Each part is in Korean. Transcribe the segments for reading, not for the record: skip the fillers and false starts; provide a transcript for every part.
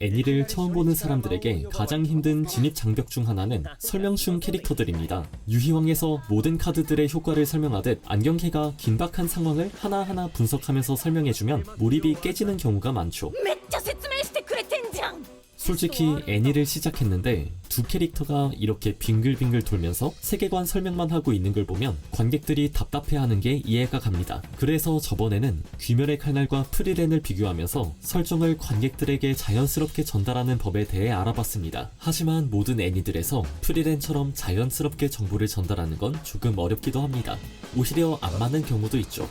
애니를 처음 보는 사람들에게 가장 힘든 진입 장벽 중 하나는 설명충 캐릭터들입니다. 유희왕에서 모든 카드들의 효과를 설명하듯 안경캐가 긴박한 상황을 하나하나 분석하면서 설명해주면 몰입이 깨지는 경우가 많죠. めっちゃ説明してくれてんじゃん。 솔직히 애니를 시작했는데 두 캐릭터가 이렇게 빙글빙글 돌면서 세계관 설명만 하고 있는 걸 보면 관객들이 답답해하는 게 이해가 갑니다. 그래서 저번에는 귀멸의 칼날과 프리렌을 비교하면서 설정을 관객들에게 자연스럽게 전달하는 법에 대해 알아봤습니다. 하지만 모든 애니들에서 프리렌처럼 자연스럽게 정보를 전달하는 건 조금 어렵기도 합니다. 오히려 안 맞는 경우도 있죠.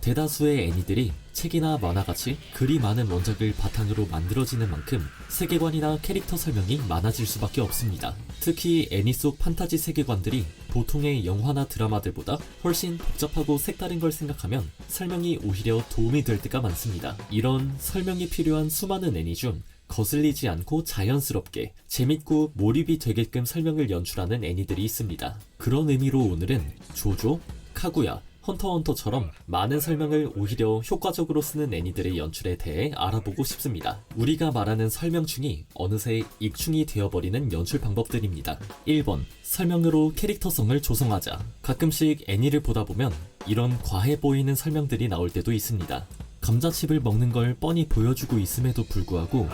대다수의 애니들이 책이나 만화같이 그리 많은 원작을 바탕으로 만들어지는 만큼 세계관이나 캐릭터 설명이 많아질 수밖에 없습니다. 특히 애니 속 판타지 세계관들이 보통의 영화나 드라마들보다 훨씬 복잡하고 색다른 걸 생각하면 설명이 오히려 도움이 될 때가 많습니다. 이런 설명이 필요한 수많은 애니 중 거슬리지 않고 자연스럽게 재밌고 몰입이 되게끔 설명을 연출하는 애니들이 있습니다. 그런 의미로 오늘은 조조, 카구야, 헌터헌터처럼 많은 설명을 오히려 효과적으로 쓰는 애니들의 연출에 대해 알아보고 싶습니다. 우리가 말하는 설명충이 어느새 익충이 되어버리는 연출 방법들입니다. 1번. 설명으로 캐릭터성을 조성하자. 가끔씩 애니를 보다 보면 이런 과해 보이는 설명들이 나올 때도 있습니다. 감자칩을 먹는 걸 뻔히 보여주고 있음에도 불구하고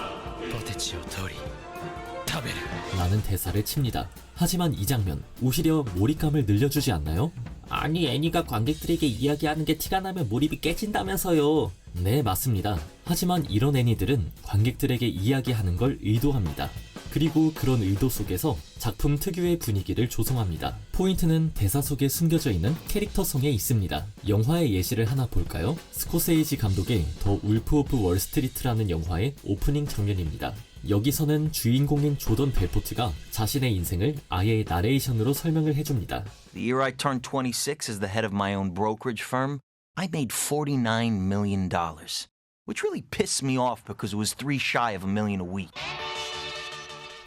라는 대사를 칩니다. 하지만 이 장면 오히려 몰입감을 늘려주지 않나요? 아니 애니가 관객들에게 이야기하는 게 티가 나면 몰입이 깨진다면서요. 네 맞습니다. 하지만 이런 애니들은 관객들에게 이야기하는 걸 의도합니다. 그리고 그런 의도 속에서 작품 특유의 분위기를 조성합니다. 포인트는 대사 속에 숨겨져 있는 캐릭터성에 있습니다. 영화의 예시를 하나 볼까요? 스코세이지 감독의 더 울프 오브 월스트리트라는 영화의 오프닝 장면입니다. 여기서는 주인공인 조던 벨포트가 자신의 인생을 아예 나레이션으로 설명을 해줍니다. The year I turned 26 as the head of my own brokerage firm, I made $49 million, which really pissed me off because it was 3 shy of $1 million a week.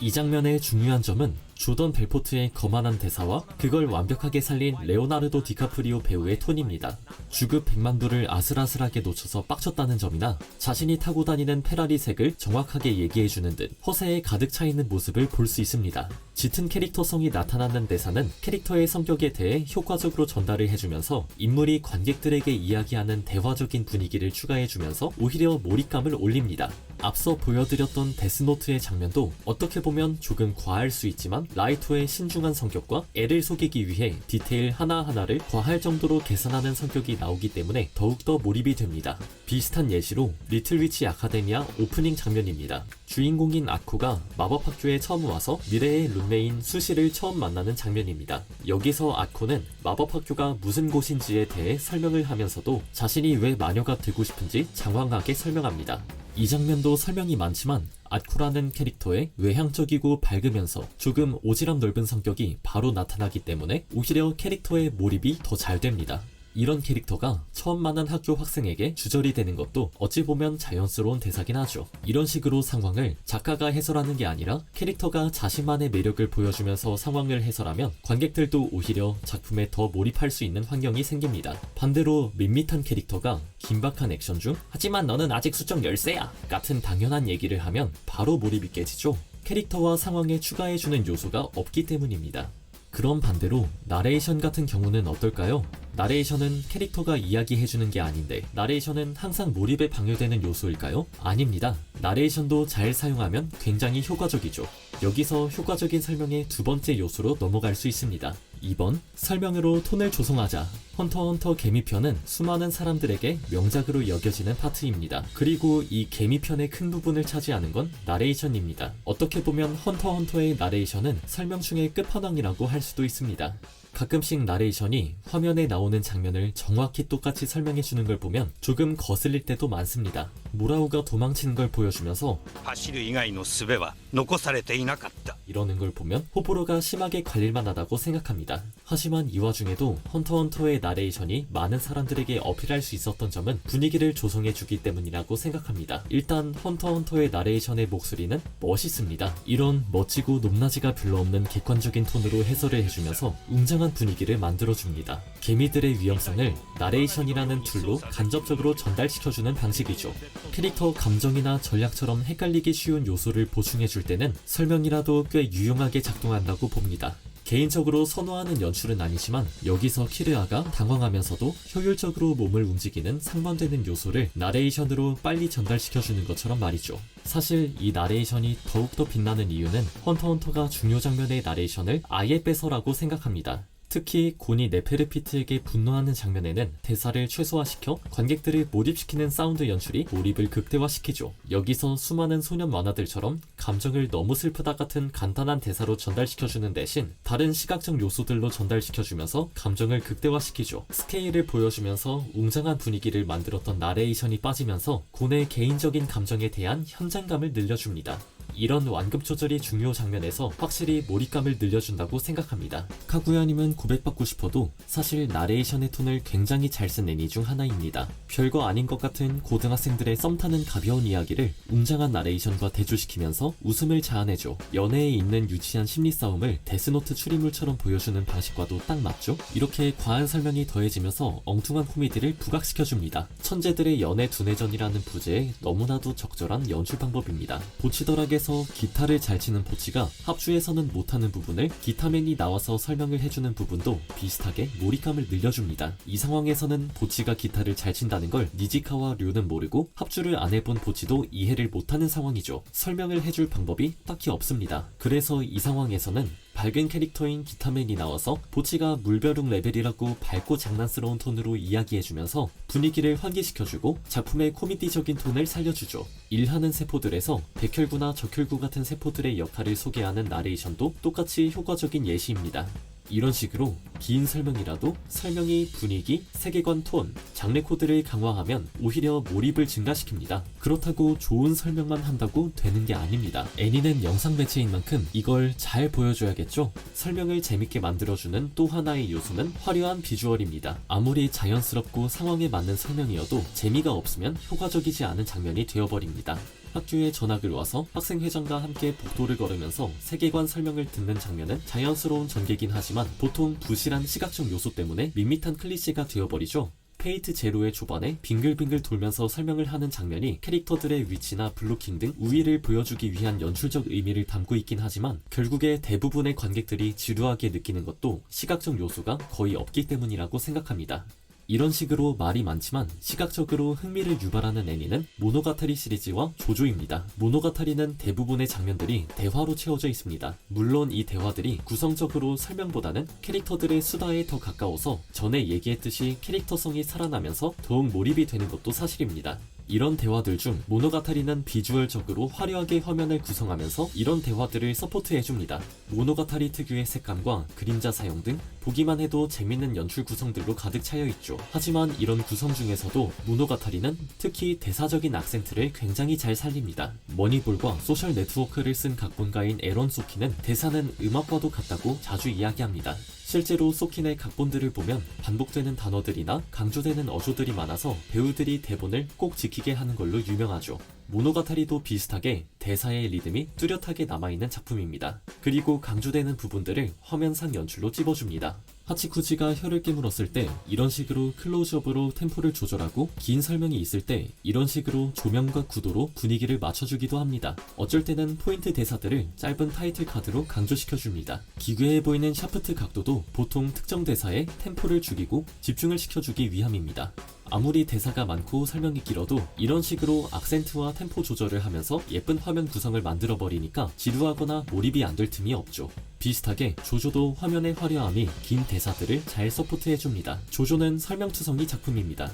이 장면의 중요한 점은 조던 벨포트의 거만한 대사와 그걸 완벽하게 살린 레오나르도 디카프리오 배우의 톤입니다. 주급 100만 불을 아슬아슬하게 놓쳐서 빡쳤다는 점이나 자신이 타고 다니는 페라리 색을 정확하게 얘기해주는 듯 허세에 가득 차 있는 모습을 볼 수 있습니다. 짙은 캐릭터성이 나타나는 대사는 캐릭터의 성격에 대해 효과적으로 전달을 해주면서 인물이 관객들에게 이야기하는 대화적인 분위기를 추가해주면서 오히려 몰입감을 올립니다. 앞서 보여드렸던 데스노트의 장면도 어떻게 보면 조금 과할 수 있지만 라이토의 신중한 성격과 애를 속이기 위해 디테일 하나하나를 과할 정도로 계산하는 성격이 나오기 때문에 더욱더 몰입이 됩니다. 비슷한 예시로 리틀 위치 아카데미아 오프닝 장면입니다. 주인공인 아쿠가 마법학교에 처음 와서 미래의 룸메인 수시를 처음 만나는 장면입니다. 여기서 아쿠는 마법학교가 무슨 곳인지에 대해 설명을 하면서도 자신이 왜 마녀가 되고 싶은지 장황하게 설명합니다. 이 장면도 설명이 많지만 아쿠라는 캐릭터의 외향적이고 밝으면서 조금 오지랖 넓은 성격이 바로 나타나기 때문에 오히려 캐릭터의 몰입이 더 잘 됩니다. 이런 캐릭터가 처음 만난 학교 학생에게 주절이 되는 것도 어찌 보면 자연스러운 대사긴 하죠. 이런 식으로 상황을 작가가 해설하는 게 아니라 캐릭터가 자신만의 매력을 보여주면서 상황을 해설하면 관객들도 오히려 작품에 더 몰입할 수 있는 환경이 생깁니다. 반대로 밋밋한 캐릭터가 긴박한 액션 중 하지만 너는 아직 수정 열세야 같은 당연한 얘기를 하면 바로 몰입이 깨지죠. 캐릭터와 상황에 추가해주는 요소가 없기 때문입니다. 그럼 반대로 나레이션 같은 경우는 어떨까요? 나레이션은 캐릭터가 이야기해주는 게 아닌데 나레이션은 항상 몰입에 방해되는 요소일까요? 아닙니다. 나레이션도 잘 사용하면 굉장히 효과적이죠. 여기서 효과적인 설명의 두 번째 요소로 넘어갈 수 있습니다. 2번, 설명으로 톤을 조성하자. 헌터헌터 개미편은 수많은 사람들에게 명작으로 여겨지는 파트입니다. 그리고 이 개미편의 큰 부분을 차지하는 건 나레이션입니다. 어떻게 보면 헌터헌터의 나레이션은 설명충의 끝판왕이라고 할 수도 있습니다. 가끔씩 나레이션이 화면에 나오는 장면을 정확히 똑같이 설명해주는 걸 보면 조금 거슬릴 때도 많습니다. 모라우가 도망치는 걸 보여주면서 走る以外の術は残されていなかった 이러는 걸 보면 호불호가 심하게 갈릴만 하다고 생각합니다. 하지만 이 와중에도 헌터헌터의 나레이션이 많은 사람들에게 어필할 수 있었던 점은 분위기를 조성해주기 때문이라고 생각합니다. 일단 헌터헌터의 나레이션의 목소리는 멋있습니다. 이런 멋지고 높낮이가 별로 없는 객관적인 톤으로 해설을 해주면서 웅장한 웅장한 분위기를 만들어줍니다. 개미들의 위험성을 나레이션이라는 툴로 간접적으로 전달시켜주는 방식이죠. 캐릭터 감정이나 전략처럼 헷갈리기 쉬운 요소를 보충해줄 때는 설명이라도 꽤 유용하게 작동한다고 봅니다. 개인적으로 선호하는 연출은 아니지만 여기서 키르아가 당황하면서도 효율적으로 몸을 움직이는 상반되는 요소를 나레이션으로 빨리 전달시켜주는 것처럼 말이죠. 사실 이 나레이션이 더욱더 빛나는 이유는 헌터헌터가 중요 장면의 나레이션을 아예 빼서라고 생각합니다. 특히 곤이 네페르피트에게 분노하는 장면에는 대사를 최소화시켜 관객들을 몰입시키는 사운드 연출이 몰입을 극대화시키죠. 여기서 수많은 소년 만화들처럼 감정을 너무 슬프다 같은 간단한 대사로 전달시켜주는 대신 다른 시각적 요소들로 전달시켜주면서 감정을 극대화시키죠. 스케일을 보여주면서 웅장한 분위기를 만들었던 나레이션이 빠지면서 곤의 개인적인 감정에 대한 현장감을 늘려줍니다. 이런 완급 조절이 중요 장면에서 확실히 몰입감을 늘려준다고 생각합니다. 카구야님은 고백받고 싶어도 사실 나레이션의 톤을 굉장히 잘 쓴 애니 중 하나입니다. 별거 아닌 것 같은 고등학생들의 썸 타는 가벼운 이야기를 웅장한 나레이션과 대조시키면서 웃음을 자아내죠. 연애에 있는 유치한 심리 싸움을 데스노트 추리물처럼 보여주는 방식과도 딱 맞죠? 이렇게 과한 설명이 더해지면서 엉뚱한 코미디를 부각시켜줍니다. 천재들의 연애 두뇌전이라는 부제에 너무나도 적절한 연출 방법입니다. 보치더락에서 기타를 잘 치는 보치가 합주에서는 못하는 부분을 기타맨이 나와서 설명을 해주는 부분도 비슷하게 몰입감을 늘려줍니다. 이 상황에서는 보치가 기타를 잘 친다는 걸 니지카와 류는 모르고 합주를 안 해본 보치도 이해를 못하는 상황이죠. 설명을 해줄 방법이 딱히 없습니다. 그래서 이 상황에서는 밝은 캐릭터인 기타맨이 나와서 보치가 물벼룩 레벨이라고 밝고 장난스러운 톤으로 이야기해주면서 분위기를 환기시켜주고 작품의 코미디적인 톤을 살려주죠. 일하는 세포들에서 백혈구나 적혈구 같은 세포들의 역할을 소개하는 나레이션도 똑같이 효과적인 예시입니다. 이런 식으로 긴 설명이라도 설명이 분위기, 세계관 톤, 장르 코드를 강화하면 오히려 몰입을 증가시킵니다. 그렇다고 좋은 설명만 한다고 되는 게 아닙니다. 애니는 영상 매체인 만큼 이걸 잘 보여줘야겠죠? 설명을 재밌게 만들어주는 또 하나의 요소는 화려한 비주얼입니다. 아무리 자연스럽고 상황에 맞는 설명이어도 재미가 없으면 효과적이지 않은 장면이 되어버립니다. 학교에 전학을 와서 학생회장과 함께 복도를 걸으면서 세계관 설명을 듣는 장면은 자연스러운 전개긴 하지만 보통 부실한 시각적 요소 때문에 밋밋한 클리셰가 되어버리죠. 페이트 제로의 초반에 빙글빙글 돌면서 설명을 하는 장면이 캐릭터들의 위치나 블로킹 등 우위를 보여주기 위한 연출적 의미를 담고 있긴 하지만 결국에 대부분의 관객들이 지루하게 느끼는 것도 시각적 요소가 거의 없기 때문이라고 생각합니다. 이런 식으로 말이 많지만 시각적으로 흥미를 유발하는 애니는 모노가타리 시리즈와 조조입니다. 모노가타리는 대부분의 장면들이 대화로 채워져 있습니다. 물론 이 대화들이 구성적으로 설명보다는 캐릭터들의 수다에 더 가까워서 전에 얘기했듯이 캐릭터성이 살아나면서 더욱 몰입이 되는 것도 사실입니다. 이런 대화들 중 모노가타리는 비주얼적으로 화려하게 화면을 구성하면서 이런 대화들을 서포트해줍니다. 모노가타리 특유의 색감과 그림자 사용 등 보기만 해도 재밌는 연출 구성들로 가득 차여있죠. 하지만 이런 구성 중에서도 모노가타리는 특히 대사적인 악센트를 굉장히 잘 살립니다. 머니볼과 소셜 네트워크를 쓴 각본가인 에런 소키는 대사는 음악과도 같다고 자주 이야기합니다. 실제로 소킨의 각본들을 보면 반복되는 단어들이나 강조되는 어조들이 많아서 배우들이 대본을 꼭 지키게 하는 걸로 유명하죠. 모노가타리도 비슷하게 대사의 리듬이 뚜렷하게 남아있는 작품입니다. 그리고 강조되는 부분들을 화면상 연출로 찝어줍니다. 하치쿠지가 혀를 깨물었을 때 이런 식으로 클로즈업으로 템포를 조절하고 긴 설명이 있을 때 이런 식으로 조명과 구도로 분위기를 맞춰주기도 합니다. 어쩔 때는 포인트 대사들을 짧은 타이틀 카드로 강조시켜줍니다. 기괴해 보이는 샤프트 각도도 보통 특정 대사에 템포를 죽이고 집중을 시켜주기 위함입니다. 아무리 대사가 많고 설명이 길어도 이런 식으로 악센트와 템포 조절을 하면서 예쁜 화면 구성을 만들어버리니까 지루하거나 몰입이 안 될 틈이 없죠. 비슷하게 조조도 화면의 화려함이 긴 대사들을 잘 서포트해줍니다. 조조는 설명투성이 작품입니다.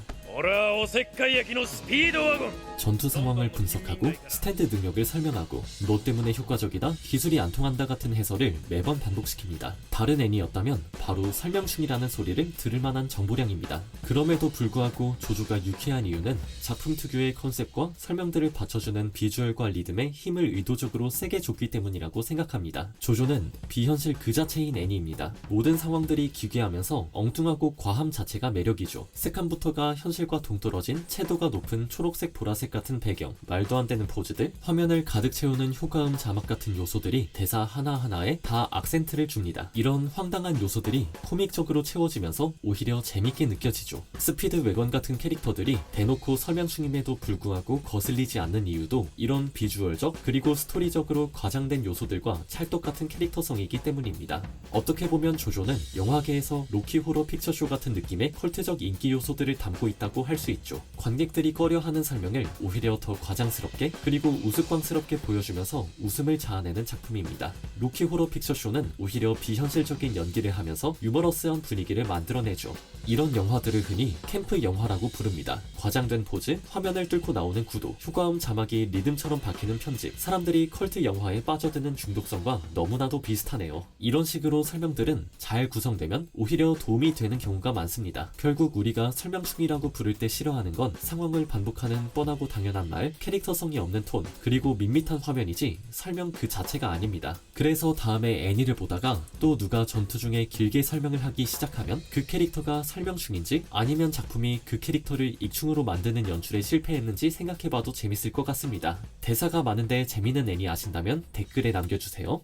전투 상황을 분석하고 스탠드 능력을 설명하고 너 때문에 효과적이다, 기술이 안 통한다 같은 해설을 매번 반복시킵니다. 다른 애니였다면 바로 설명 중이라는 소리를 들을 만한 정보량입니다. 그럼에도 불구하고 조조가 유쾌한 이유는 작품 특유의 컨셉과 설명들을 받쳐주는 비주얼과 리듬에 힘을 의도적으로 세게 줬기 때문이라고 생각합니다. 조조는 비현실 그 자체인 애니입니다. 모든 상황들이 기괴하면서 엉뚱하고 과함 자체가 매력이죠. 색감부터가 현실 현실과 동떨어진 채도가 높은 초록색 보라색 같은 배경, 말도 안 되는 포즈들, 화면을 가득 채우는 효과음 자막 같은 요소들이 대사 하나하나에 다 악센트를 줍니다. 이런 황당한 요소들이 코믹적으로 채워지면서 오히려 재밌게 느껴지죠. 스피드 웨건 같은 캐릭터들이 대놓고 설명 중임에도 불구하고 거슬리지 않는 이유도 이런 비주얼적 그리고 스토리적으로 과장된 요소들과 찰떡 같은 캐릭터성이기 때문입니다. 어떻게 보면 조조는 영화계에서 로키 호러 픽처쇼 같은 느낌의 컬트적 인기 요소들을 담고 있다고 할 수 있죠. 관객들이 꺼려하는 설명을 오히려 더 과장스럽게 그리고 우스꽝스럽게 보여주면서 웃음을 자아내는 작품입니다. 로키 호러 픽처쇼는 오히려 비현실적인 연기를 하면서 유머러스한 분위기를 만들어내죠. 이런 영화들을 흔히 캠프 영화라고 부릅니다. 과장된 포즈, 화면을 뚫고 나오는 구도, 효과음 자막이 리듬처럼 박히는 편집, 사람들이 컬트 영화에 빠져드는 중독성과 너무나도 비슷하네요. 이런 식으로 설명들은 잘 구성되면 오히려 도움이 되는 경우가 많습니다. 결국 우리가 설명충이라고 부를 때 싫어하는 건 상황을 반복하는 뻔하고 당연한 말, 캐릭터성이 없는 톤, 그리고 밋밋한 화면이지 설명 그 자체가 아닙니다. 그래서 다음에 애니를 보다가 또 누가 전투 중에 길게 설명을 하기 시작하면 그 캐릭터가 설명충인지 아니면 작품이 그 캐릭터를 익충으로 만드는 연출에 실패했는지 생각해봐도 재밌을 것 같습니다. 대사가 많은데 재밌는 애니 아신다면 댓글에 남겨주세요.